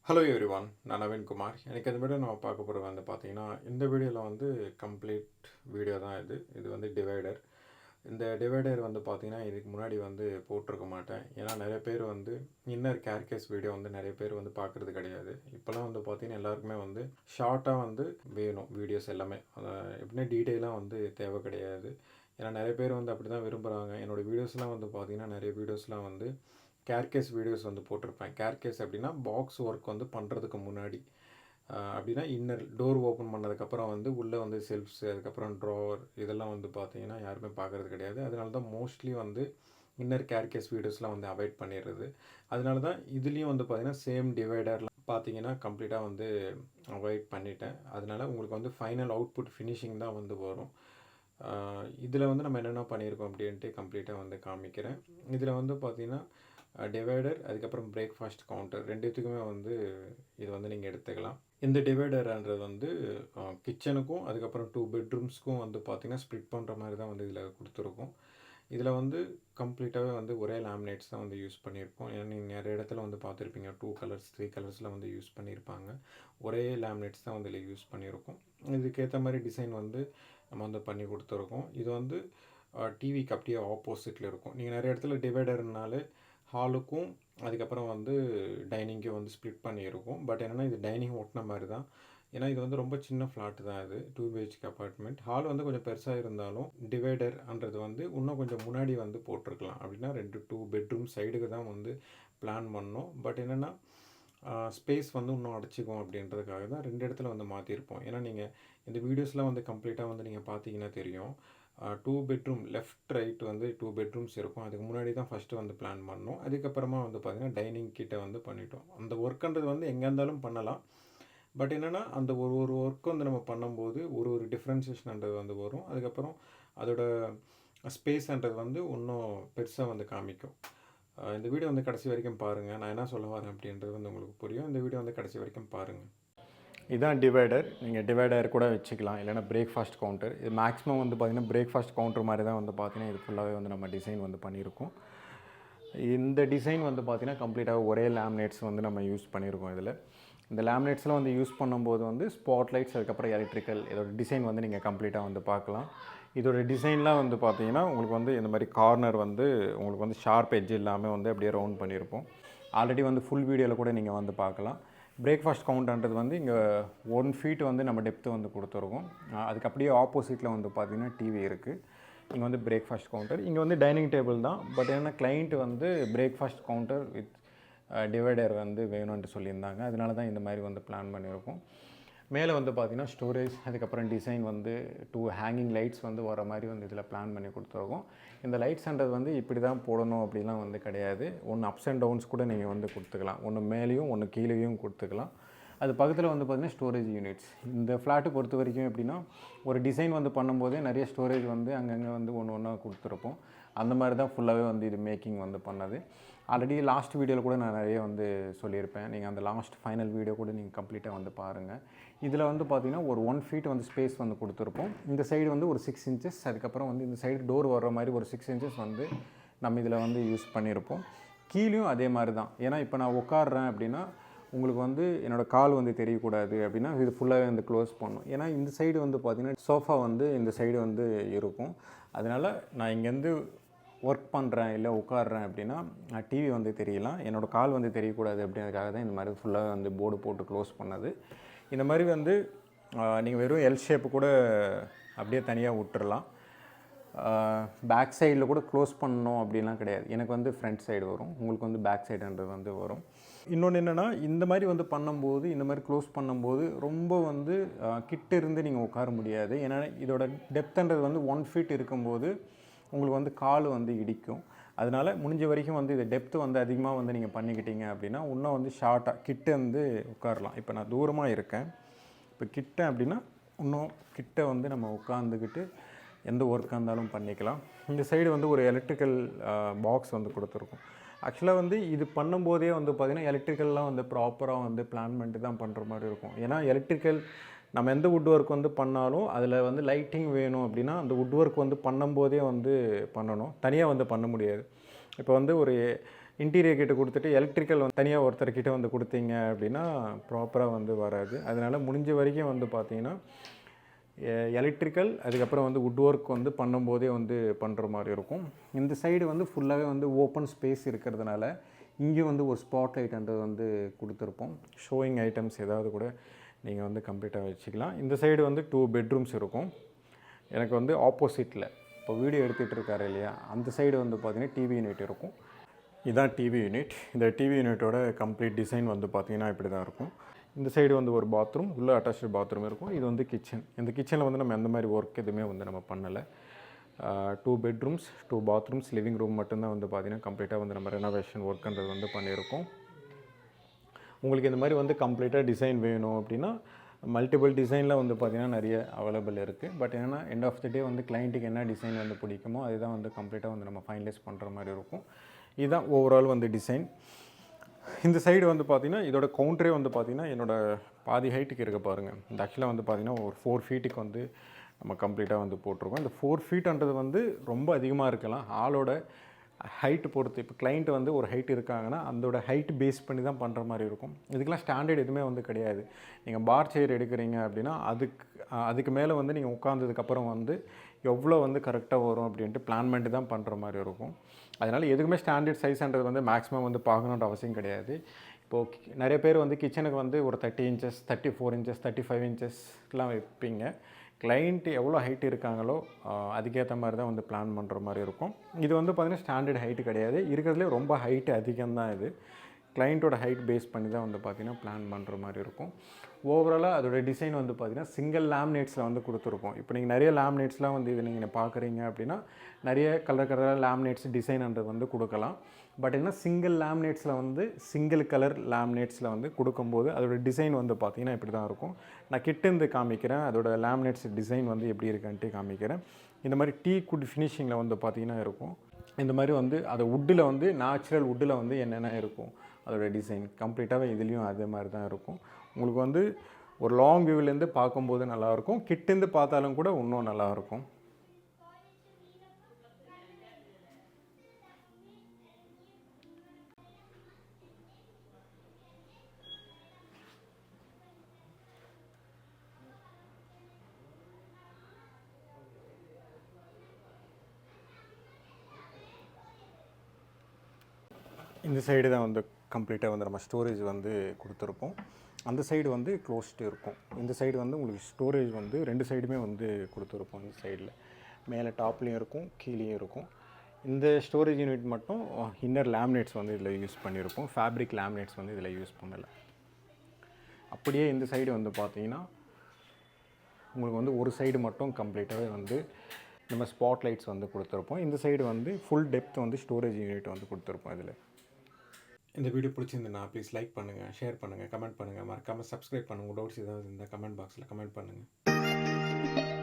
Hello everyone, நான் நவீன் குமார். எனக்கு இந்த வீடியோ நம்ம பார்க்க போகிறது வந்து பார்த்தீங்கன்னா, இந்த வீடியோவில் வந்து கம்ப்ளீட் வீடியோ தான் இது வந்து டிவைடர். இந்த டிவைடர் வந்து பார்த்தீங்கன்னா இதுக்கு முன்னாடி வந்து போட்டிருக்க மாட்டேன். ஏன்னா நிறைய பேர் வந்து இன்னர் கேர்கேஸ் வீடியோ வந்து நிறைய பேர் வந்து பார்க்குறது கிடையாது. இப்போலாம் வந்து பார்த்தீங்கன்னா எல்லாருக்குமே வந்து ஷார்ட்டாக வந்து வேணும் வீடியோஸ் எல்லாமே. எப்படின்னா டீட்டெயிலாக வந்து தேவை கிடையாது. ஏன்னா நிறைய பேர் வந்து அப்படி தான் விரும்புகிறாங்க. என்னோடய வீடியோஸ்லாம் வந்து பார்த்தீங்கன்னா நிறைய வீடியோஸ்லாம் வந்து கேர்கேஸ் வீடியோஸ் வந்து போட்டிருப்பேன். கேர்கேஸ் அப்படின்னா பாக்ஸ் ஒர்க் வந்து பண்ணுறதுக்கு முன்னாடி, அப்படின்னா இன்னர் டோர் ஓப்பன் பண்ணதுக்கப்புறம் வந்து உள்ளே வந்து செல்ஃப்ஸ், அதுக்கப்புறம் ட்ராவர் இதெல்லாம் வந்து பார்த்தீங்கன்னா யாருமே பார்க்குறது கிடையாது. அதனால தான் மோஸ்ட்லி வந்து இன்னர் கேர்கேஸ் வீடியோஸ்லாம் வந்து அவாய்ட் பண்ணிடுறது. அதனால தான் இதுலேயும் வந்து பார்த்திங்கன்னா சேம் டிவைடர்லாம் பார்த்தீங்கன்னா கம்ப்ளீட்டாக வந்து அவாய்ட் பண்ணிட்டேன். அதனால் உங்களுக்கு வந்து ஃபைனல் அவுட்புட் ஃபினிஷிங் தான் வந்து வரும். இதில் வந்து நம்ம என்னென்ன பண்ணியிருக்கோம் அப்படின்ட்டு கம்ப்ளீட்டாக வந்து காமிக்கிறேன். இதில் வந்து பார்த்திங்கன்னா டிவைடர், அதுக்கப்புறம் பிரேக்ஃபாஸ்ட் கவுண்டர் ரெண்டுத்துக்குமே வந்து இது வந்து நீங்கள் எடுத்துக்கலாம். இந்த டிவைடர்ன்றது வந்து கிச்சனுக்கும் அதுக்கப்புறம் 2 பெட்ரூம்ஸ்க்கும் வந்து பார்த்திங்கன்னா ஸ்ப்ளிட் பண்ணுற மாதிரி தான் வந்து இதில் கொடுத்துருக்கோம். இதில் வந்து கம்ப்ளீட்டாகவே வந்து ஒரே லேமினேட்ஸ் தான் வந்து யூஸ் பண்ணியிருக்கோம். ஏன்னா நீங்கள் நிறைய இடத்துல வந்து பார்த்துருப்பீங்க 2 கலர்ஸ் 3 கலர்ஸில் வந்து யூஸ் பண்ணியிருப்பாங்க. ஒரே லேமினேட்ஸ் தான் வந்து இதில் யூஸ் பண்ணியிருக்கோம். இதுக்கேற்ற மாதிரி டிசைன் வந்து நம்ம வந்து பண்ணி கொடுத்துருக்கோம். இது வந்து டிவிக்கு அப்படியே ஆப்போசிட்டில் இருக்கும். நீங்கள் நிறைய இடத்துல டிவைடர்னாலே ஹாலுக்கும் அதுக்கப்புறம் வந்து டைனிங்கும் வந்து ஸ்ப்ளிட் பண்ணியிருக்கும். பட் என்னென்னா இது டைனிங் ஒட்டின மாதிரி தான். ஏன்னா இது வந்து ரொம்ப சின்ன ஃப்ளாட் தான். இது 2 BHK அப்பார்ட்மெண்ட். ஹால் வந்து கொஞ்சம் பெருசாக இருந்தாலும் டிவைடர்ன்றது வந்து இன்னும் கொஞ்சம் முன்னாடி வந்து போட்டிருக்கலாம். அப்படின்னா 2 பெட்ரூம் சைடுக்கு தான் வந்து பிளான் பண்ணோம். பட் என்னென்னா ஸ்பேஸ் வந்து இன்னும் அடைச்சிக்கும் அப்படின்றதுக்காக தான் 2 இடத்துல வந்து மாற்றிருப்போம். ஏன்னா நீங்கள் இந்த வீடியோஸ்லாம் வந்து கம்ப்ளீட்டாக வந்து நீங்கள் பார்த்தீங்கன்னா தெரியும். 2 பெட்ரூம் லெஃப்ட் ரைட் வந்து 2 பெட்ரூம்ஸ் இருக்கும். அதுக்கு முன்னாடி தான் ஃபஸ்ட்டு வந்து பிளான் பண்ணோம். அதுக்கப்புறமா வந்து பார்த்திங்கன்னா டைனிங் கிட்ட வந்து பண்ணிட்டோம். அந்த ஒர்க்குன்றது வந்து எங்கே இருந்தாலும் பண்ணலாம். பட் என்னென்னா அந்த ஒரு ஒர்க்கு வந்து நம்ம பண்ணும்போது ஒரு டிஃப்ரென்சியேஷன்ன்றது வந்து வரும். அதுக்கப்புறம் அதோட ஸ்பேஸ்ன்றது வந்து இன்னும் பெருசாக வந்து காமிக்கும். இந்த வீடியோ வந்து கடைசி வரைக்கும் பாருங்கள். நான் என்ன சொல்ல வரேன் அப்படின்றது வந்து உங்களுக்கு புரியும். இந்த வீடியோ வந்து கடைசி வரைக்கும் பாருங்கள். இதான் டிவைடர். நீங்கள் டிவைடர் கூட வச்சுக்கலாம், இல்லைனா பிரேக்ஃபாஸ்ட் கவுண்டர். இது மேக்ஸிமம் வந்து பார்த்திங்கன்னா பிரேக்ஃபாஸ்ட் கவுண்டர் மாதிரி தான் வந்து பார்த்திங்கன்னா இது ஃபுல்லாகவே வந்து நம்ம டிசைன் வந்து பண்ணியிருக்கோம். இந்த டிசைன் வந்து பார்த்திங்கன்னா கம்ப்ளீட்டாக ஒரே லேமினேட்ஸ் வந்து நம்ம யூஸ் பண்ணியிருக்கோம். இதில் இந்த லேமினேட்ஸ்லாம் வந்து யூஸ் பண்ணும்போது வந்து ஸ்பாட் லைட்ஸ், அதுக்கப்புறம் எலக்ட்ரிக்கல், இதோட டிசைன் வந்து நீங்கள் கம்ப்ளீட்டாக வந்து பார்க்கலாம். இதோட டிசைன்லாம் வந்து பார்த்திங்கன்னா உங்களுக்கு வந்து இந்த மாதிரி கார்னர் வந்து உங்களுக்கு வந்து ஷார்ப் எட்ஜ் இல்லாமல் வந்து அப்படியே ரவுண்ட் பண்ணியிருப்போம். ஆல்ரெடி வந்து ஃபுல் வீடியோவில் கூட நீங்கள் வந்து பார்க்கலாம். பிரேக்ஃபாஸ்ட் கவுண்டர்ன்றது வந்து இங்கே 1 feet வந்து நம்ம டெப்த்து வந்து கொடுத்துருக்கோம். அதுக்கு அப்படியே ஆப்போசிட்டில் வந்து பார்த்திங்கன்னா டிவி இருக்குது. இங்கே வந்து பிரேக்ஃபாஸ்ட் கவுண்டர், இங்கே வந்து டைனிங் டேபிள் தான். பட் ஏன்னா கிளைண்ட் வந்து பிரேக்ஃபாஸ்ட் கவுண்டர் வித் டிவைடர் வந்து வேணும்ன்ட்டு சொல்லியிருந்தாங்க. அதனால தான் இந்த மாதிரி வந்து பிளான் பண்ணியிருக்கோம். மேலே வந்து பார்த்திங்கன்னா ஸ்டோரேஜ், அதுக்கப்புறம் டிசைன் வந்து 2 ஹேங்கிங் லைட்ஸ் வந்து வர மாதிரி வந்து இதில் பிளான் பண்ணி கொடுத்துருக்கோம். இந்த லைட்ஸ்ன்றது வந்து இப்படி தான் போடணும் அப்படிலாம் வந்து கிடையாது. ஒன்று அப்ஸ் அண்ட் டவுன்ஸ் கூட நீங்கள் வந்து கொடுத்துக்கலாம். ஒன்று மேலேயும் ஒன்று கீழேயும் கொடுத்துக்கலாம். அது பக்கத்தில் வந்து பார்த்திங்கன்னா ஸ்டோரேஜ் யூனிட்ஸ். இந்த ஃப்ளாட்டு பொறுத்த வரைக்கும் எப்படின்னா ஒரு டிசைன் வந்து பண்ணும்போதே நிறைய ஸ்டோரேஜ் வந்து அங்கங்கே வந்து ஒன்றா கொடுத்துருப்போம். அந்த மாதிரி தான் ஃபுல்லாகவே வந்து இது மேக்கிங் வந்து பண்ணது. ஆல்ரெடி லாஸ்ட் வீடியோவில் கூட நான் நிறைய வந்து சொல்லியிருப்பேன். நீங்கள் அந்த லாஸ்ட் ஃபைனல் வீடியோ கூட நீங்கள் கம்ப்ளீட்டாக வந்து பாருங்கள். இதில் வந்து பார்த்திங்கன்னா ஒரு 1 feet வந்து ஸ்பேஸ் வந்து கொடுத்துருப்போம். இந்த சைடு வந்து ஒரு 6 inches, அதுக்கப்புறம் வந்து இந்த சைடு டோர் வர்ற மாதிரி ஒரு 6 inches வந்து நம்ம இதில் வந்து யூஸ் பண்ணியிருப்போம். கீழேயும் அதே மாதிரி தான். ஏன்னா இப்போ நான் உட்காடுறேன் அப்படின்னா உங்களுக்கு வந்து என்னோடய கால் வந்து தெரியக்கூடாது அப்படின்னா இது ஃபுல்லாகவே வந்து க்ளோஸ் பண்ணணும். ஏன்னா இந்த சைடு வந்து பார்த்திங்கன்னா சோஃபா வந்து இந்த சைடு வந்து இருக்கும். அதனால் நான் இங்கேருந்து ஒர்க் பண்ணுறேன் இல்லை உட்காடுறேன் அப்படின்னா டிவி வந்து தெரியலாம், என்னோடய கால் வந்து தெரியக்கூடாது அப்படின்றதுக்காக தான் இந்த மாதிரி ஃபுல்லாக வந்து போர்டு போட்டு க்ளோஸ் பண்ணது. இந்த மாதிரி வந்து நீங்கள் வெறும் எல் ஷேப்பு கூட அப்படியே தனியாக விட்டுறலாம். பேக் சைடில் கூட க்ளோஸ் பண்ணணும் அப்படின்லாம் கிடையாது. எனக்கு வந்து ஃப்ரண்ட் சைடு வரும், உங்களுக்கு வந்து பேக் சைடுன்றது வந்து வரும். இன்னொன்று என்னென்னா இந்த மாதிரி வந்து பண்ணும்போது, இந்த மாதிரி க்ளோஸ் பண்ணும்போது ரொம்ப வந்து கிட்ட இருந்து நீங்கள் உட்கார முடியாது. ஏன்னா இதோட டெப்த்துன்றது வந்து 1 feet இருக்கும்போது உங்களுக்கு வந்து கால் வந்து இடிக்கும். அதனால் முடிஞ்ச வரைக்கும் வந்து இது டெப்த்து வந்து அதிகமாக வந்து நீங்கள் பண்ணிக்கிட்டீங்க அப்படின்னா இன்னும் வந்து ஷார்ட்டாக கிட்ட வந்து உட்காரலாம். இப்போ நான் தூரமாக இருக்கேன், இப்போ கிட்ட அப்படின்னா இன்னும் கிட்ட வந்து நம்ம உட்காந்துக்கிட்டு எந்த ஒர்க்காக இருந்தாலும் பண்ணிக்கலாம். இந்த சைடு வந்து ஒரு எலக்ட்ரிக்கல் பாக்ஸ் வந்து கொடுத்துருக்கோம். ஆக்சுவலாக வந்து இது பண்ணும்போதே வந்து பார்த்திங்கன்னா எலக்ட்ரிக்கல்லாம் வந்து ப்ராப்பராக வந்து பிளான் பண்ணிட்டு தான் பண்ணுற மாதிரி இருக்கும். ஏன்னா எலக்ட்ரிக்கல் நம்ம எந்த வுட் ஒர்க் வந்து பண்ணாலும் அதில் வந்து லைட்டிங் வேணும் அப்படின்னா அந்த வுட் ஒர்க் வந்து பண்ணும்போதே வந்து பண்ணணும், தனியாக வந்து பண்ண முடியாது. இப்போ வந்து ஒரு இன்டீரியர் கிட்ட கொடுத்துட்டு எலக்ட்ரிக்கல் வந்து தனியாக ஒருத்தர்கிட்ட வந்து கொடுத்தீங்க அப்படின்னா ப்ராப்பராக வந்து வராது. அதனால் முடிஞ்ச வரைக்கும் வந்து பார்த்திங்கன்னா எலக்ட்ரிக்கல் அதுக்கப்புறம் வந்து வுட் ஒர்க் வந்து பண்ணும்போதே வந்து பண்ணுற மாதிரி இருக்கும். இந்த சைடு வந்து ஃபுல்லாகவே வந்து ஓப்பன் ஸ்பேஸ் இருக்கிறதுனால இங்கே வந்து ஒரு ஸ்பாட் லைட்ன்றது வந்து கொடுத்துருப்போம். ஷோயிங் ஐட்டம்ஸ் ஏதாவது கூட நீங்கள் வந்து கம்ப்ளீட்டாக வச்சுக்கலாம். இந்த சைடு வந்து 2 பெட்ரூம்ஸ் இருக்கும். எனக்கு வந்து ஆப்போசிட்டில் இப்போ வீடியோ எடுத்துகிட்டு இருக்காரு இல்லையா, அந்த சைடு வந்து பார்த்திங்கன்னா டிவி யூனிட் இருக்கும். இதுதான் டிவி யூனிட். இந்த டிவி யூனிட்டோட கம்ப்ளீட் டிசைன் வந்து பார்த்திங்கன்னா இப்படி தான் இருக்கும். இந்த சைடு வந்து ஒரு பாத்ரூம், உள்ளே அட்டாச்சு பாத்ரூம் இருக்கும். இது வந்து கிச்சன். இந்த கிச்சனில் வந்து நம்ம எந்த மாதிரி ஒர்க் எதுவுமே வந்து நம்ம பண்ணலை. 2 பெட்ரூம்ஸ் 2 பாத்ரூம்ஸ், லிவிங் ரூம் மட்டும்தான் வந்து பார்த்திங்கன்னா கம்ப்ளீட்டாக வந்து நம்ம ரெனோவேஷன் ஒர்க்குன்றது வந்து பண்ணியிருக்கோம். உங்களுக்கு இந்த மாதிரி வந்து கம்ப்ளீட்டாக டிசைன் வேணும் அப்படின்னா மல்டிபிள் டிசைனில் வந்து பார்த்திங்கன்னா நிறைய அவைலபிள் இருக்குது. பட் என்னென்னா எண்ட் ஆஃப் த டே வந்து கிளைண்ட்டுக்கு என்ன டிசைன் வந்து பிடிக்குமோ அதுதான் வந்து கம்ப்ளீட்டாக வந்து நம்ம ஃபைனலைஸ் பண்ணுற மாதிரி இருக்கும். இதுதான் ஓவரால் வந்து டிசைன். இந்த சைடு வந்து பார்த்திங்கன்னா இதோட கவுண்டரே வந்து பார்த்திங்கன்னா என்னோடய பாதி ஹைட்டுக்கு இருக்க பாருங்கள். இந்த ஆக்சுவலாக வந்து பார்த்திங்கன்னா ஒரு 4 ஃபீட்டுக்கு வந்து நம்ம கம்ப்ளீட்டாக வந்து போட்டிருக்கோம். இந்த 4 ஃபீட்ன்றது வந்து ரொம்ப அதிகமாக இருக்கலாம், ஆளோட ஹைட்டு பொறுத்து. இப்போ கிளைண்ட் வந்து ஒரு ஹைட் இருக்காங்கன்னா அதோட ஹைட் பேஸ் பண்ணி தான் பண்ணுற மாதிரி இருக்கும். இதுக்கெலாம் ஸ்டாண்டர்ட் எதுவுமே வந்து கிடையாது. நீங்கள் பார் சேர் எடுக்கிறீங்க அப்படின்னா அதுக்கு மேலே வந்து நீங்கள் உட்காந்ததுக்கப்புறம் வந்து எவ்வளோ வந்து கரெக்டாக வரும் அப்படின்ட்டு பிளான் பண்ணி தான் பண்ணுற மாதிரி இருக்கும். அதனால் எதுக்குமே ஸ்டாண்டர்ட் சைஸ்ன்றது வந்து மேக்ஸிமம் வந்து பார்க்கணுன்ற அவசியம் கிடையாது. இப்போது நிறைய பேர் வந்து கிச்சனுக்கு வந்து ஒரு 30 இன்ச்சஸ் 34 இன்ச்சஸ் 35 இன்ச்சஸ்லாம் வைப்பீங்க. கிளைண்ட் எவ்வளோ ஹைட் இருக்காங்களோ அதுக்கேற்ற மாதிரி தான் வந்து பிளான் பண்ணுற மாதிரி இருக்கும். இது வந்து பார்த்திங்கன்னா ஸ்டாண்டர்ட் ஹைட்டு கிடையாது, இருக்கிறதுலே ரொம்ப ஹைட்டு அதிகம்தான். இது கிளைண்ட்டோட ஹைட் பேஸ் பண்ணி தான் வந்து பார்த்திங்கன்னா பிளான் பண்ணுற மாதிரி இருக்கும். ஓவராலாக அதோட டிசைன் வந்து பார்த்திங்கன்னா சிங்கிள் லேமினேட்ஸில் வந்து கொடுத்துருப்போம். இப்போ நீங்கள் நிறைய லேமினேட்ஸ்லாம் வந்து இது நீங்கள் பார்க்குறீங்க அப்படின்னா நிறைய கலர் லேமினேட்ஸ் டிசைன்ன்றது வந்து கொடுக்கலாம். பட் என்ன சிங்கிள் லேமினேட்ஸில் வந்து சிங்கிள் கலர் லேமினேட்ஸில் வந்து கொடுக்கும்போது அதோட டிசைன் வந்து பார்த்திங்கன்னா இப்படி தான் இருக்கும். நான் கிட்டேருந்து காமிக்கிறேன், அதோட லேமினேட்ஸ் டிசைன் வந்து எப்படி இருக்குன்ட்டு காமிக்கிறேன். இந்த மாதிரி டீ குட் ஃபினிஷிங்கில் வந்து பார்த்திங்கன்னா இருக்கும். இந்த மாதிரி வந்து அது வுட்டில் வந்து நேச்சுரல் வுட்டில் வந்து என்னென்ன இருக்கும் அதோட டிசைன் கம்ப்ளீட்டாகவே இதுலேயும் அதே மாதிரி தான் இருக்கும். உங்களுக்கு வந்து ஒரு லாங் வியூவிலேருந்து பார்க்கும்போது நல்லாயிருக்கும், கிட்டேருந்து பார்த்தாலும் கூட இன்னும் நல்லாயிருக்கும். இந்த சைடு தான் வந்து கம்ப்ளீட்டாக வந்து நம்ம ஸ்டோரேஜ் வந்து கொடுத்துருப்போம். அந்த சைடு வந்து க்ளோஸ்டு இருக்கும். இந்த சைடு வந்து உங்களுக்கு ஸ்டோரேஜ் வந்து 2 சைடுமே வந்து கொடுத்துருப்போம். இந்த சைடில் மேலே டாப்லேயும் இருக்கும், கீழேயும் இருக்கும். இந்த ஸ்டோரேஜ் யூனிட் மட்டும் இன்னர் லேமினேட்ஸ் வந்து இதில் யூஸ் பண்ணியிருப்போம், ஃபேப்ரிக் லேமினேட்ஸ் வந்து இதில் யூஸ் பண்ணலை. அப்படியே இந்த சைடு வந்து பார்த்திங்கன்னா உங்களுக்கு வந்து ஒரு சைடு மட்டும் கம்ப்ளீட்டாகவே வந்து நம்ம ஸ்பாட் லைட்ஸ் வந்து கொடுத்துருப்போம். இந்த சைடு வந்து ஃபுல் டெப்த் வந்து ஸ்டோரேஜ் யூனிட் வந்து கொடுத்துருப்போம். இதில் இந்த வீடியோ பிடிச்சிருந்ததுன்னா ப்ளீஸ் லைக் பண்ணுங்கள், ஷேர் பண்ணுங்கள், கமெண்ட் பண்ணுங்கள், மறக்காமல் சப்ஸ்கிரைப் பண்ணுங்கள். டவுட்ஸ் ஏதாவது இருந்தால் கமெண்ட் பாக்ஸில் கமெண்ட் பண்ணுங்கள்.